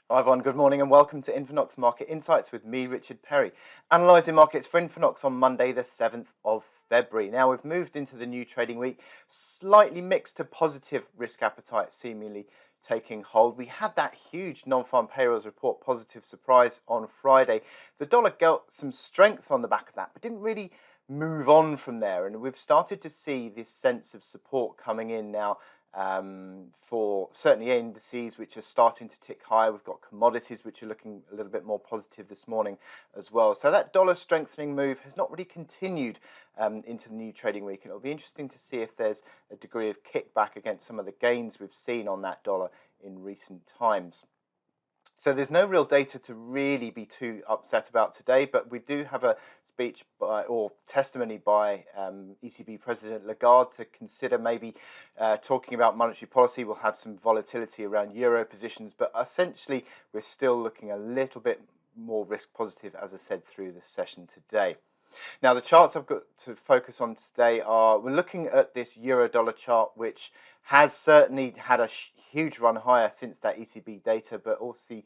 Hi everyone, good morning and welcome to Infonox Market Insights with me, Richard Perry, analysing markets for Infonox on Monday the 7th of February. Now we've moved into the new trading week, slightly mixed to positive risk appetite seemingly taking hold. We had that huge non-farm payrolls report positive surprise on Friday. The dollar got some strength on the back of that, but didn't really move on from there, and we've started to see this sense of support coming in now for certainly indices which are starting to tick higher. We've got commodities which are looking a little bit more positive this morning as well. So that dollar strengthening move has not really continued into the new trading week, and it'll be interesting to see if there's a degree of kickback against some of the gains we've seen on that dollar in recent times. So there's no real data to really be too upset about today, but we do have a speech or testimony by ECB President Lagarde to consider maybe talking about monetary policy. We'll have some volatility around euro positions, but essentially we're still looking a little bit more risk positive, as I said, through the session today. Now, the charts I've got to focus on today we're looking at this euro-dollar chart, which has certainly had a huge run higher since that ECB data, but obviously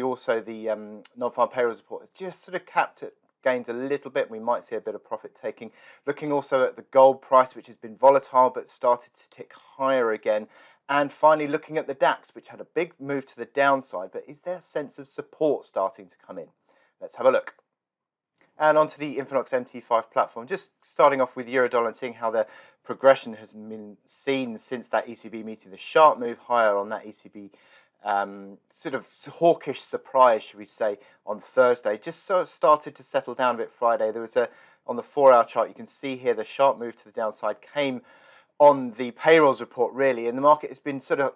also the non-farm payrolls report has just sort of capped at gains a little bit. We might see a bit of profit taking. Looking also at the gold price, which has been volatile but started to tick higher again. And finally, looking at the DAX, which had a big move to the downside, but is there a sense of support starting to come in? Let's have a look. And onto the Infonox MT5 platform, just starting off with euro-dollar and seeing how the progression has been seen since that ECB meeting. The sharp move higher on that ECB sort of hawkish surprise, should we say, on Thursday, just sort of started to settle down a bit Friday. There was on the 4-hour chart, you can see here the sharp move to the downside came on the payrolls report, really, and the market has been sort of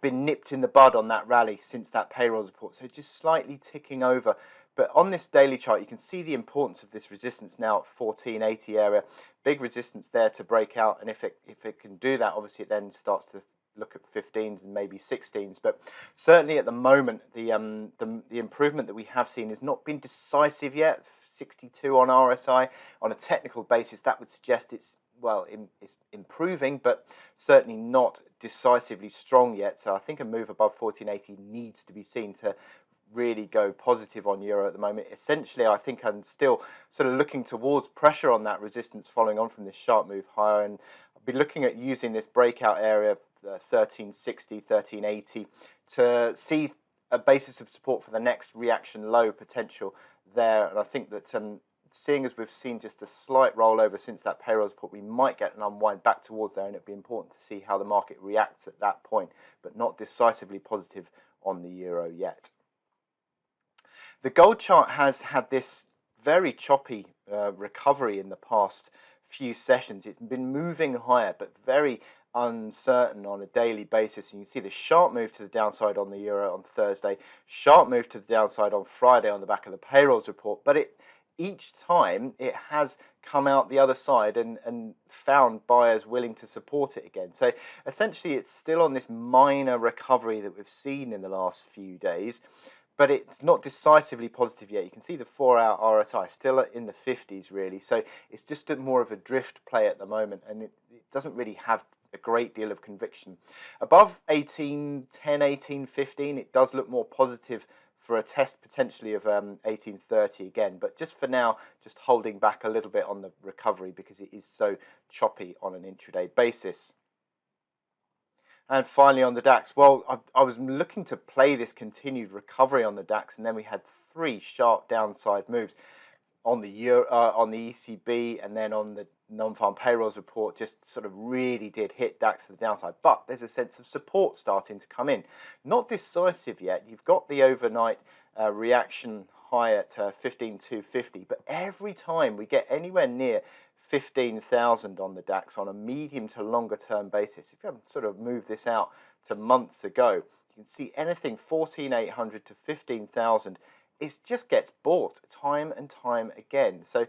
been nipped in the bud on that rally since that payrolls report, so just slightly ticking over. But on this daily chart, you can see the importance of this resistance now at 1480 area. Big resistance there to break out, and if it can do that, obviously it then starts to look at 15s and maybe 16s. But certainly at the moment, the improvement that we have seen has not been decisive yet. 62 on RSI. On a technical basis, that would suggest it's improving, but certainly not decisively strong yet. So I think a move above 1480 needs to be seen to really go positive on euro at the moment. Essentially, I think I'm still sort of looking towards pressure on that resistance following on from this sharp move higher, and I'll be looking at using this breakout area 1360, 1380 to see a basis of support for the next reaction low potential there. And I think that seeing as we've seen just a slight rollover since that payrolls report, we might get an unwind back towards there, and it'd be important to see how the market reacts at that point, but not decisively positive on the euro yet. The gold chart has had this very choppy recovery in the past few sessions. It's been moving higher, but very uncertain on a daily basis. And you can see the sharp move to the downside on the euro on Thursday, sharp move to the downside on Friday on the back of the payrolls report. But each time it has come out the other side and found buyers willing to support it again. So essentially, it's still on this minor recovery that we've seen in the last few days, but it's not decisively positive yet. You can see the 4-hour RSI still in the 50s, really. So it's just more of a drift play at the moment, and it doesn't really have a great deal of conviction. Above 1810, 1815, it does look more positive for a test potentially of 1830 again. But just for now, just holding back a little bit on the recovery because it is so choppy on an intraday basis. And finally on the DAX, well, I was looking to play this continued recovery on the DAX, and then we had 3 sharp downside moves on the ECB, and then on the non-farm payrolls report just sort of really did hit DAX to the downside. But there's a sense of support starting to come in. Not decisive yet. You've got the overnight reaction high at 15,250, but every time we get anywhere near 15,000 on the DAX on a medium to longer term basis, if you haven't sort of moved this out to months ago, you can see anything 14,800 to 15,000, it just gets bought time and time again. So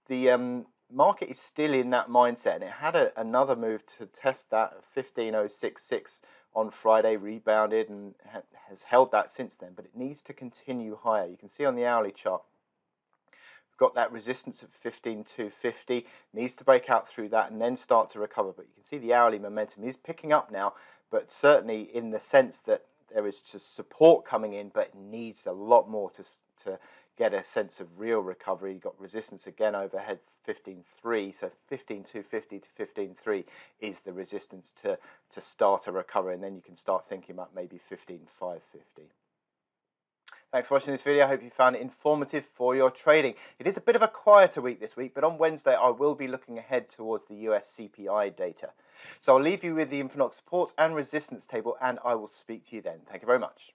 the market is still in that mindset, and it had another move to test that at 15,066 on Friday, rebounded and has held that since then, but it needs to continue higher. You can see on the hourly chart, got that resistance at 15,250, needs to break out through that and then start to recover. But you can see the hourly momentum is picking up now, but certainly in the sense that there is just support coming in, but it needs a lot more to get a sense of real recovery. You've got resistance again overhead 15.3, so 15.250 to 15.3 is the resistance to start a recovery, and then you can start thinking about maybe 15.550. Thanks for watching this video. I hope you found it informative for your trading. It is a bit of a quieter week this week, but on Wednesday I will be looking ahead towards the US CPI data. So I'll leave you with the Infonox support and resistance table, and I will speak to you then. Thank you very much.